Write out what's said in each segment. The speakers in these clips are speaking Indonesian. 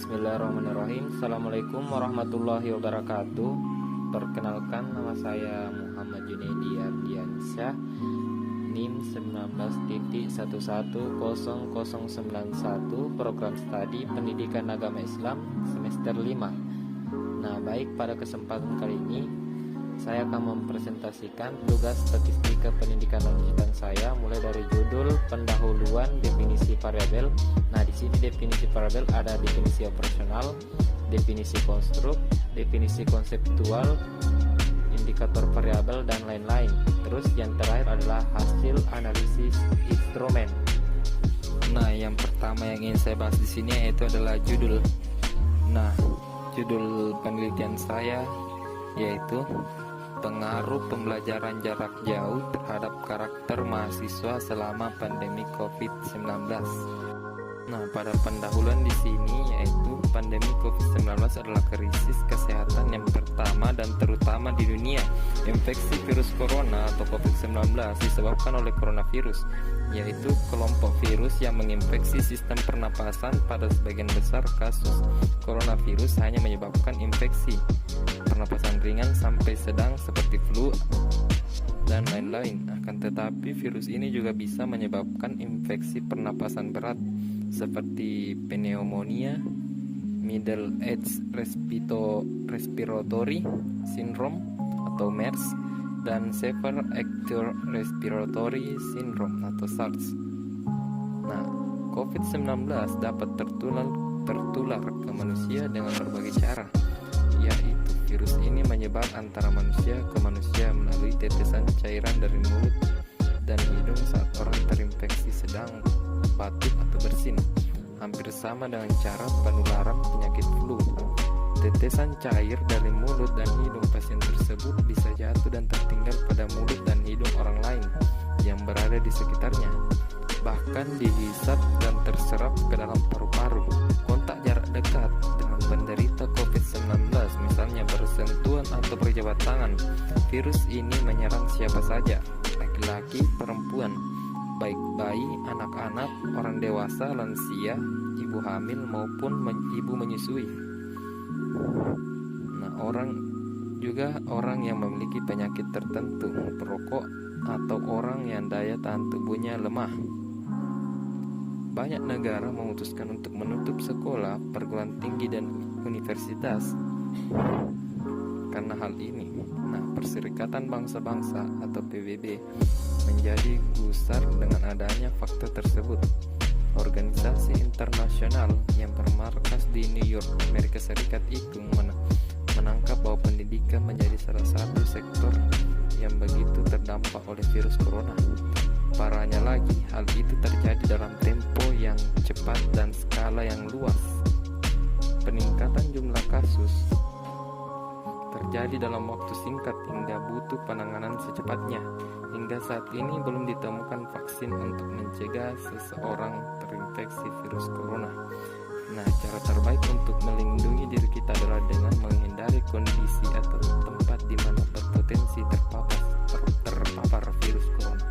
Bismillahirrahmanirrahim. Assalamualaikum warahmatullahi wabarakatuh. Perkenalkan, nama saya Muhammad Junaidi Ardiansyah, NIM 19.1100091, Program Studi Pendidikan Agama Islam semester 5. Nah, baik, pada kesempatan kali ini saya akan mempresentasikan tugas statistika pendidikan lanjutan saya, mulai dari judul, pendahuluan, definisi variabel. Nah, di sini definisi variabel ada definisi operasional, definisi konstruk, definisi konseptual, indikator variabel, dan lain-lain. Terus yang terakhir adalah hasil analisis instrumen. Nah, yang pertama yang ingin saya bahas di sini yaitu adalah judul. Nah, judul penelitian saya yaitu pengaruh pembelajaran jarak jauh terhadap karakter mahasiswa selama pandemi COVID-19. Nah, pada pendahuluan di sini yaitu pandemi COVID-19 adalah krisis kesehatan yang pertama dan terutama di dunia. Infeksi virus corona atau COVID-19 disebabkan oleh coronavirus, yaitu kelompok virus yang menginfeksi sistem pernapasan. Pada sebagian besar kasus, coronavirus hanya menyebabkan infeksi pernapasan ringan sampai sedang seperti flu dan lain-lain. Akan tetapi virus ini juga bisa menyebabkan infeksi pernapasan berat seperti pneumonia, middle age respiratory syndrome atau MERS, dan severe acute respiratory syndrome atau SARS. Nah, COVID-19 dapat tertular ke manusia dengan berbagai cara, yaitu virus ini menyebar antara manusia ke manusia melalui tetesan cairan dari mulut dan hidung saat orang terinfeksi sedang batuk atau bersin, hampir sama dengan cara penularan penyakit flu. Tetesan cair dari mulut dan hidung pasien tersebut bisa jatuh dan tertinggal pada mulut dan hidung orang lain yang berada di sekitarnya, bahkan dihisap dan terserap ke dalam paru-paru. Kontak jarak dekat dengan penderita COVID-19, misalnya bersentuhan atau berjabat tangan, virus ini menyerang siapa saja, laki-laki, perempuan, baik bayi, anak-anak, orang dewasa, lansia, ibu hamil maupun ibu menyusui. Nah, orang yang memiliki penyakit tertentu, perokok, atau orang yang daya tahan tubuhnya lemah. Banyak negara memutuskan untuk menutup sekolah, perguruan tinggi, dan universitas karena hal ini. Nah, Perserikatan Bangsa-Bangsa atau PBB menjadi gusar dengan adanya fakta tersebut. Organisasi internasional yang bermarkas di New York, Amerika Serikat itu menangkap bahwa pendidikan menjadi salah satu sektor yang begitu terdampak oleh virus corona. Parahnya lagi, hal itu terjadi dalam tempo yang cepat dan skala yang luas. Peningkatan jumlah kasus terjadi dalam waktu singkat hingga butuh penanganan secepatnya. Hingga saat ini belum ditemukan vaksin untuk mencegah seseorang terinfeksi virus corona. Nah, cara terbaik untuk melindungi diri kita adalah dengan menghindari kondisi atau tempat di mana berpotensi terpapar virus corona.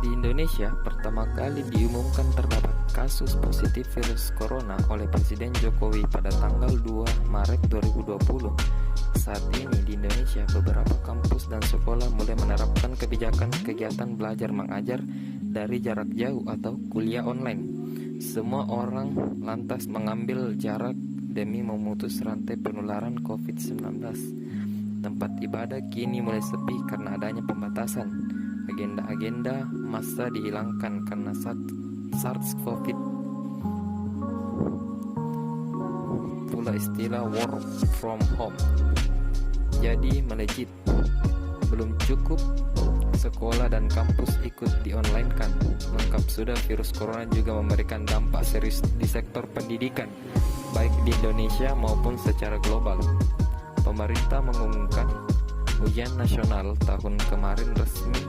Di Indonesia, pertama kali diumumkan terdapat kasus positif virus corona oleh Presiden Jokowi pada tanggal 2 Maret 2020. Saat ini di Indonesia, beberapa kampus dan sekolah mulai menerapkan kebijakan kegiatan belajar mengajar dari jarak jauh atau kuliah online. Semua orang lantas mengambil jarak demi memutus rantai penularan COVID-19. Tempat ibadah kini mulai sepi karena adanya pembatasan. Agenda-agenda massa dihilangkan karena SARS-CoV. Pula istilah work from home jadi melejit. Belum cukup sekolah dan kampus ikut di-online-kan, lengkap sudah virus corona juga memberikan dampak serius di sektor pendidikan, baik di Indonesia maupun secara global. Pemerintah mengumumkan ujian nasional tahun kemarin resmi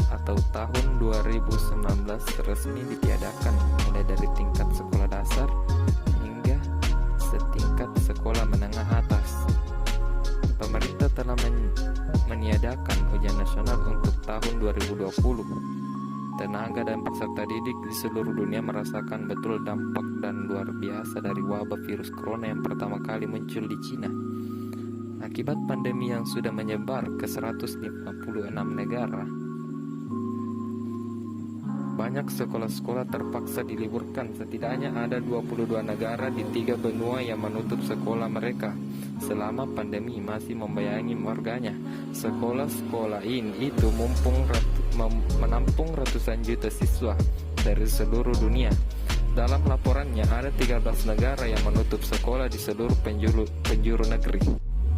atau tahun 2019 resmi ditiadakan, mulai dari tingkat sekolah dasar hingga setingkat sekolah menengah atas. Pemerintah telah meniadakan ujian nasional untuk tahun 2020. tenaga dan peserta didik di seluruh dunia merasakan betul dampak dan luar biasa dari wabah virus corona yang pertama kali muncul di Cina. Akibat pandemi yang sudah menyebar ke 156 negara, banyak sekolah-sekolah terpaksa diliburkan. Setidaknya ada 22 negara di 3 benua yang menutup sekolah mereka selama pandemi masih membayangi warganya. Sekolah-sekolah ini itu menampung ratusan juta siswa dari seluruh dunia. Dalam laporannya ada 13 negara yang menutup sekolah di seluruh penjuru negeri.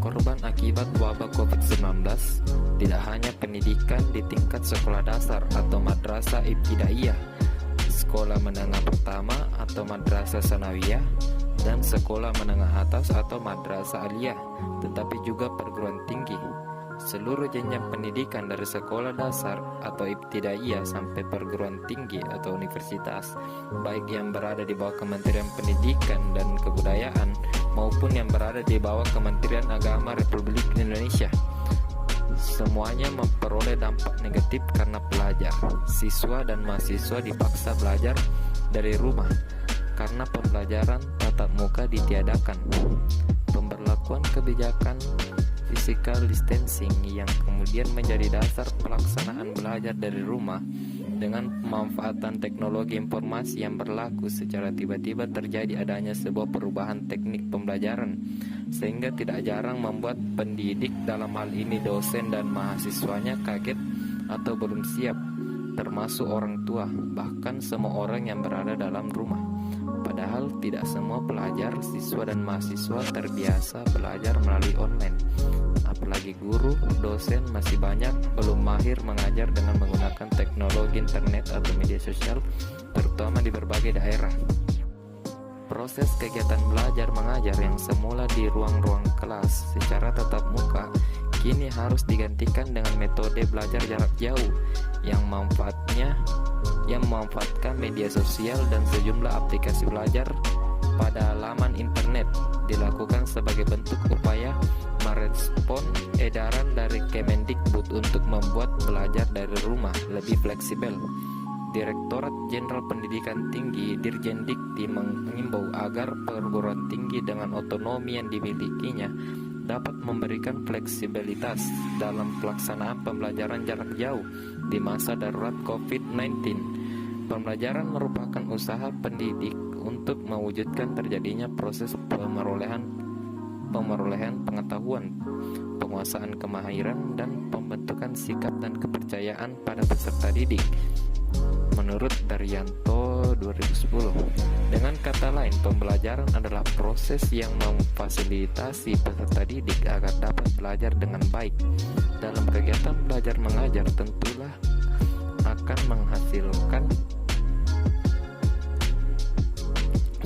Korban akibat wabah COVID-19 tidak hanya pendidikan di tingkat sekolah dasar atau madrasah ibtidaiyah, sekolah menengah pertama atau madrasah sanawiyah, dan sekolah menengah atas atau madrasah aliyah, tetapi juga perguruan tinggi. Seluruh jenjang pendidikan dari sekolah dasar atau ibtidaiyah sampai perguruan tinggi atau universitas, baik yang berada di bawah Kementerian Pendidikan dan Kebudayaan maupun yang berada di bawah Kementerian Agama Republik Indonesia, semuanya memperoleh dampak negatif karena pelajar, siswa dan mahasiswa dipaksa belajar dari rumah karena pembelajaran tatap muka ditiadakan. Pemberlakuan kebijakan physical distancing yang kemudian menjadi dasar pelaksanaan belajar dari rumah dengan pemanfaatan teknologi informasi yang berlaku secara tiba-tiba terjadi adanya sebuah perubahan teknik pembelajaran sehingga tidak jarang membuat pendidik, dalam hal ini dosen dan mahasiswanya, kaget atau belum siap, termasuk orang tua, bahkan semua orang yang berada dalam rumah. Padahal tidak semua pelajar, siswa dan mahasiswa terbiasa belajar melalui online. Apalagi guru, dosen masih banyak belum mahir mengajar dengan menggunakan teknologi internet atau media sosial, terutama di berbagai daerah. Proses kegiatan belajar mengajar yang semula di ruang-ruang kelas secara tatap muka kini harus digantikan dengan metode belajar jarak jauh yang memanfaatkan media sosial dan sejumlah aplikasi belajar pada laman internet, dilakukan sebagai bentuk upaya merespon edaran dari Kemendikbud untuk membuat belajar dari rumah lebih fleksibel. Direktorat Jenderal Pendidikan Tinggi Dirjendikti mengimbau agar perguruan tinggi dengan otonomi yang dimilikinya dapat memberikan fleksibilitas dalam pelaksanaan pembelajaran jarak jauh di masa darurat COVID-19. Pembelajaran merupakan usaha pendidik untuk mewujudkan terjadinya proses pemerolehan pengetahuan, penguasaan kemahiran, dan pembentukan sikap dan kepercayaan pada peserta didik. Menurut Daryanto 2010, dengan kata lain, pembelajaran adalah proses yang memfasilitasi peserta didik agar dapat belajar dengan baik. Dalam kegiatan belajar mengajar tentulah akan menghasilkan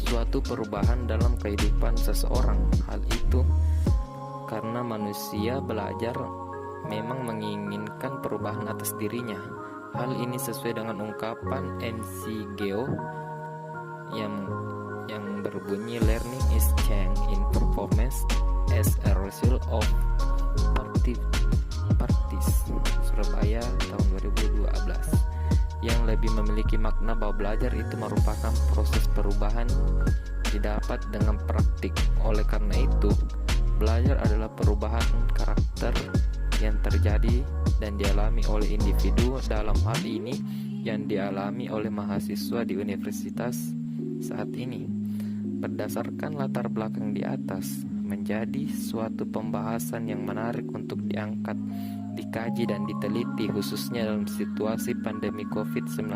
suatu perubahan dalam kehidupan seseorang. Hal itu karena manusia belajar memang menginginkan perubahan atas dirinya. Hal ini sesuai dengan ungkapan MC Geo yang berbunyi learning is change in performance as a result of practice, Surabaya tahun 2012, yang lebih memiliki makna bahwa belajar itu merupakan proses perubahan didapat dengan praktik. Oleh karena itu, belajar adalah perubahan karakter yang terjadi dan dialami oleh individu, dalam hal ini yang dialami oleh mahasiswa di universitas saat ini. Berdasarkan latar belakang di atas, menjadi suatu pembahasan yang menarik untuk diangkat, dikaji dan diteliti khususnya dalam situasi pandemi COVID-19.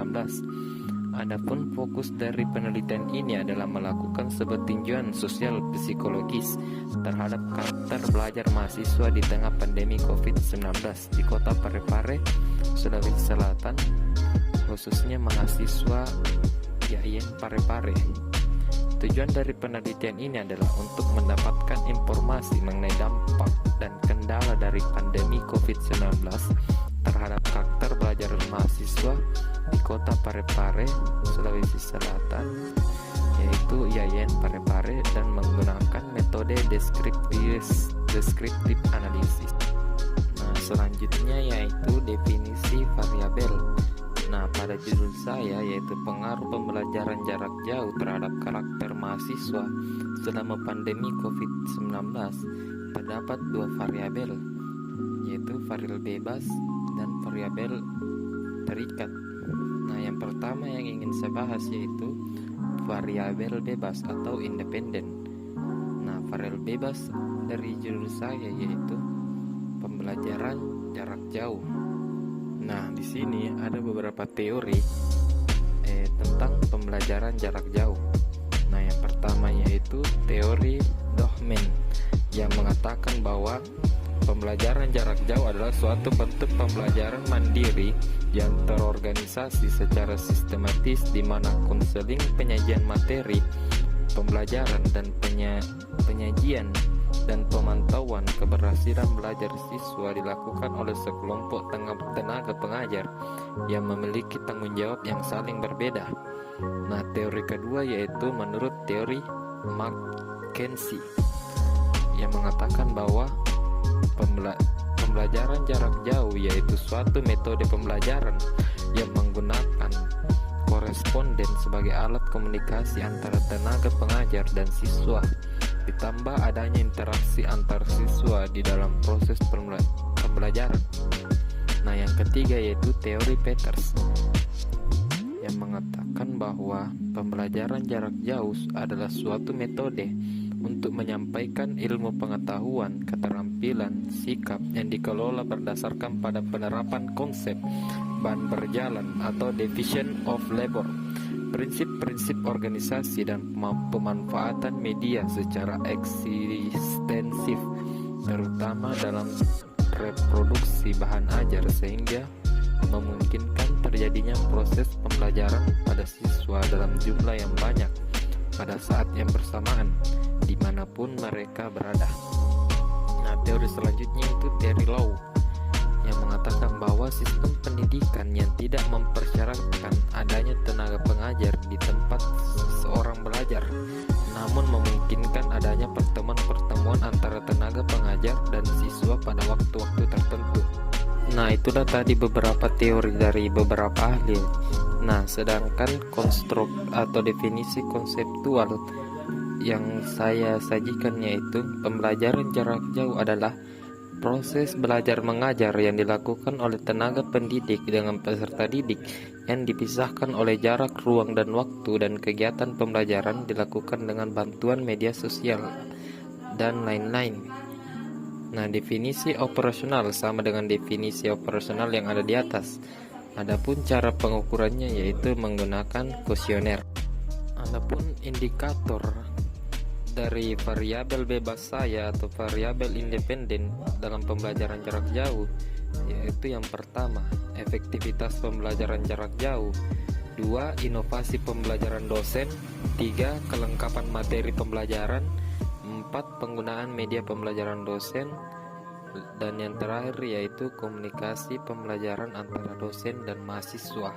Adapun fokus dari penelitian ini adalah melakukan sebuah tinjauan sosial psikologis terhadap karakter belajar mahasiswa di tengah pandemi COVID-19 di kota Parepare, Sulawesi Selatan, khususnya mahasiswa YAIN Parepare. Tujuan dari penelitian ini adalah untuk mendapatkan informasi mengenai dampak dan kendala dari pandemi COVID-19 terhadap karakter belajar mahasiswa di kota Parepare, Sulawesi Selatan, yaitu YAIN Parepare, dan menggunakan metode deskriptif analisis. Nah, selanjutnya yaitu definisi variabel. Nah, pada judul saya yaitu pengaruh pembelajaran jarak jauh terhadap karakter mahasiswa selama pandemi COVID-19, terdapat dua variabel, yaitu variabel bebas dan variabel terikat. Nah, yang pertama yang ingin saya bahas yaitu variabel bebas atau independen. Nah, variabel bebas dari judul saya yaitu pembelajaran jarak jauh. Nah, di sini ada beberapa teori tentang pembelajaran jarak jauh. Nah, yang pertama yaitu teori Dohmen yang mengatakan bahwa pembelajaran jarak jauh adalah suatu bentuk pembelajaran mandiri yang terorganisasi secara sistematis di mana konseling, penyajian materi, pembelajaran dan penyajian dan pemantauan keberhasilan belajar siswa dilakukan oleh sekelompok tenaga pengajar yang memiliki tanggung jawab yang saling berbeda. Nah, teori kedua yaitu menurut teori McKenzie yang mengatakan bahwa pembelajaran jarak jauh yaitu suatu metode pembelajaran yang menggunakan koresponden sebagai alat komunikasi antara tenaga pengajar dan siswa, ditambah adanya interaksi antar siswa di dalam proses pembelajaran. Nah, yang ketiga yaitu teori Peters yang mengatakan bahwa pembelajaran jarak jauh adalah suatu metode untuk menyampaikan ilmu pengetahuan, keterampilan, sikap yang dikelola berdasarkan pada penerapan konsep bahan berjalan atau division of labor, prinsip-prinsip organisasi dan pemanfaatan media secara ekstensif, terutama dalam reproduksi bahan ajar sehingga memungkinkan terjadinya proses pembelajaran pada siswa dalam jumlah yang banyak pada saat yang bersamaan dimanapun mereka berada. Nah, teori selanjutnya itu teori Law yang mengatakan bahwa sistem pendidikan yang tidak mempersyaratkan adanya tenaga pengajar di tempat seseorang belajar, namun memungkinkan adanya pertemuan-pertemuan antara tenaga pengajar dan siswa pada waktu-waktu tertentu. Nah, itulah tadi beberapa teori dari beberapa ahli. Nah, sedangkan konstruk atau definisi konseptual yang saya sajikan yaitu pembelajaran jarak jauh adalah proses belajar mengajar yang dilakukan oleh tenaga pendidik dengan peserta didik yang dipisahkan oleh jarak, ruang, dan waktu, dan kegiatan pembelajaran dilakukan dengan bantuan media sosial dan lain-lain. Nah, definisi operasional sama dengan definisi operasional yang ada di atas. Adapun cara pengukurannya yaitu menggunakan kuesioner. Adapun indikator dari variabel bebas saya atau variabel independen dalam pembelajaran jarak jauh yaitu yang pertama, efektivitas pembelajaran jarak jauh, 2, inovasi pembelajaran dosen, 3, kelengkapan materi pembelajaran, 4, penggunaan media pembelajaran dosen, dan yang terakhir yaitu komunikasi pembelajaran antara dosen dan mahasiswa.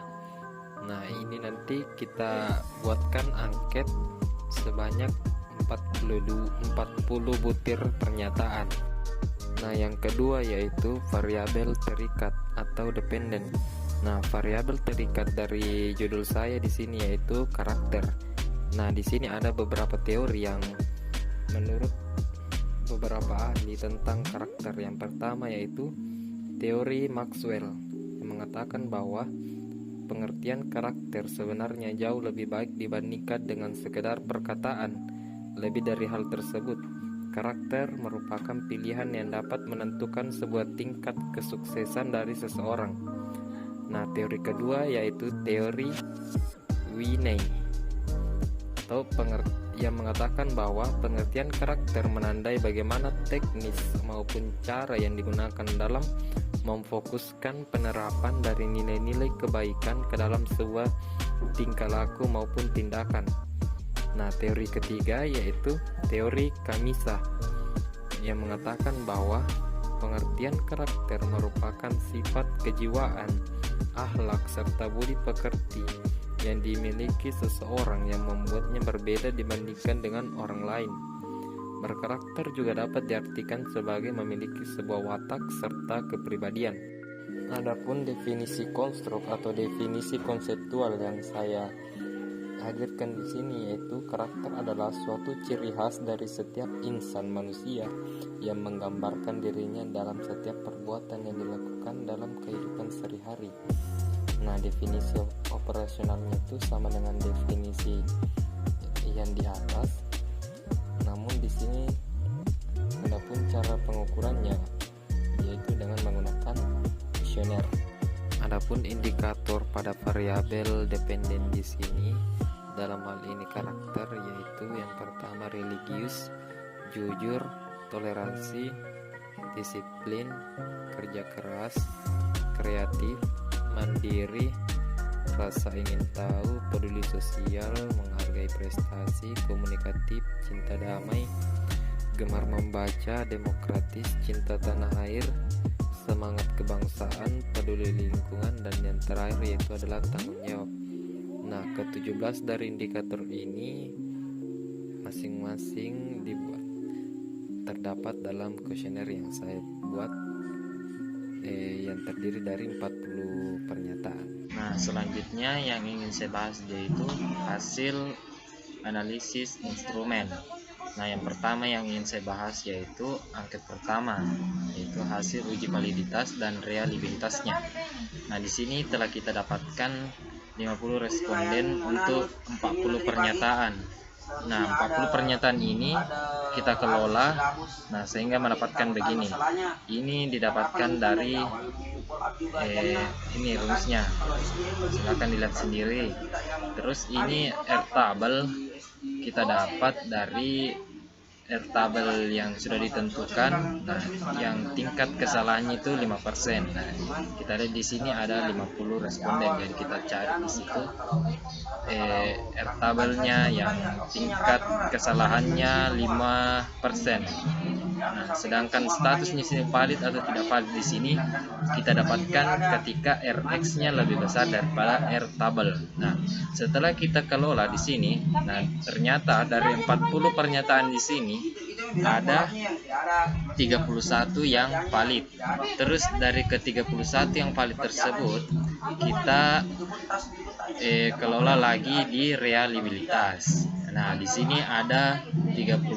Nah, ini nanti kita buatkan angket sebanyak 40 butir pernyataan. Nah, yang kedua yaitu variabel terikat atau dependen. Nah, variabel terikat dari judul saya di sini yaitu karakter. Nah, di sini ada beberapa teori yang menurut beberapa ahli tentang karakter. Yang pertama yaitu teori Maxwell yang mengatakan bahwa pengertian karakter sebenarnya jauh lebih baik dibandingkan dengan sekedar perkataan. Lebih dari hal tersebut, karakter merupakan pilihan yang dapat menentukan sebuah tingkat kesuksesan dari seseorang. Nah, teori kedua yaitu teori Winney atau yang mengatakan bahwa pengertian karakter menandai bagaimana teknis maupun cara yang digunakan dalam memfokuskan penerapan dari nilai-nilai kebaikan ke dalam sebuah tingkah laku maupun tindakan. Nah, teori ketiga yaitu teori Kamisa yang mengatakan bahwa pengertian karakter merupakan sifat kejiwaan, akhlak, serta budi pekerti yang dimiliki seseorang yang membuatnya berbeda dibandingkan dengan orang lain. Berkarakter juga dapat diartikan sebagai memiliki sebuah watak serta kepribadian. Adapun definisi konstruk atau definisi konseptual yang saya hadirkan di sini, yaitu karakter adalah suatu ciri khas dari setiap insan manusia yang menggambarkan dirinya dalam setiap perbuatan yang dilakukan dalam kehidupan sehari-hari. Nah, definisi operasionalnya itu sama dengan definisi yang di atas. Namun di sini adapun cara pengukurannya yaitu dengan menggunakan kuesioner. Adapun indikator pada variabel dependen di sini dalam hal ini karakter, yaitu yang pertama religius, jujur, toleransi, disiplin, kerja keras, kreatif, mandiri, rasa ingin tahu, peduli sosial, menghargai prestasi, komunikatif, cinta damai, gemar membaca, demokratis, cinta tanah air, semangat kebangsaan, peduli lingkungan, dan yang terakhir yaitu adalah tanggung jawab. Nah, ke-17 dari indikator ini masing-masing dibuat terdapat dalam kuesioner yang saya buat yang terdiri dari 40 pernyataan. Nah, selanjutnya yang ingin saya bahas yaitu hasil analisis instrumen. Nah, yang pertama yang ingin saya bahas yaitu angket pertama, yaitu hasil uji validitas dan reliabilitasnya. Nah, di sini telah kita dapatkan 50 responden untuk 40 pernyataan. Nah, 40 pernyataan ini kita kelola, nah sehingga mendapatkan begini. Ini didapatkan dari ini rumusnya, silahkan dilihat sendiri. Terus ini airtable kita dapat dari airtable yang sudah ditentukan. Nah, yang tingkat kesalahannya itu 5%. Nah, kita lihat di sini ada 50 responden, jadi kita cari di situ airtable-nya yang tingkat kesalahannya 5%. Nah, sedangkan statusnya sini valid atau tidak valid di sini kita dapatkan ketika Rx-nya lebih besar daripada airtable. Nah, setelah kita kelola di sini, nah ternyata dari 40 pernyataan di sini ada 31 yang valid. Terus dari ke-31 yang valid tersebut kita kelola lagi di reliabilitas. Nah, di sini ada 31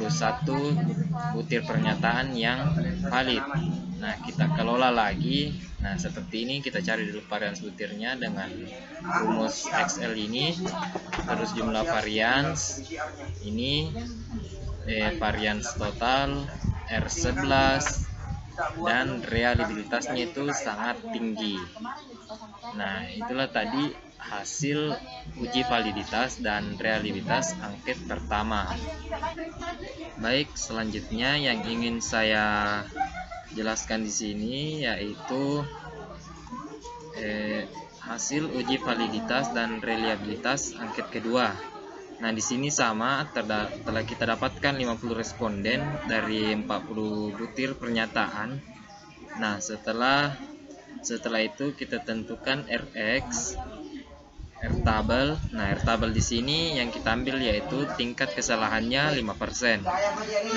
butir pernyataan yang valid. Nah, kita kelola lagi. Nah, seperti ini kita cari dulu varians butirnya dengan rumus Excel ini. Terus jumlah varians ini, varians total R11, dan reliabilitasnya itu sangat tinggi. Nah, itulah tadi hasil uji validitas dan reliabilitas angket pertama. Baik, selanjutnya yang ingin saya jelaskan di sini yaitu hasil uji validitas dan reliabilitas angket kedua. Nah, di sini sama, telah kita dapatkan 50 responden dari 40 butir pernyataan. Nah, setelah itu kita tentukan Rx, airtable. Nah, airtable di sini yang kita ambil yaitu tingkat kesalahannya 5%.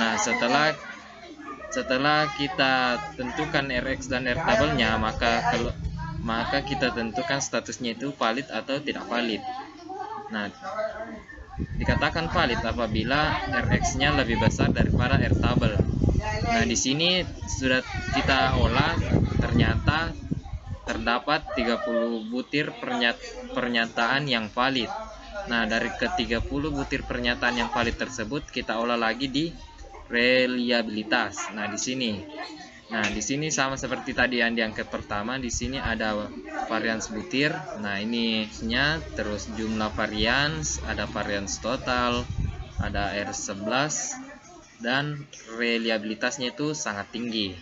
Nah, setelah kita tentukan Rx dan airtable-nya, maka kita tentukan statusnya itu valid atau tidak valid. Nah, dikatakan valid apabila Rx-nya lebih besar daripada airtable. Nah, di sini sudah kita olah, ternyata terdapat 30 butir pernyataan yang valid. Nah, dari ke-30 butir pernyataan yang valid tersebut kita olah lagi di reliabilitas. Nah, di sini sama seperti tadi yang di angket pertama, di sini ada varians butir. Nah, ininya terus jumlah varians, ada varians total, ada R11, dan reliabilitasnya itu sangat tinggi.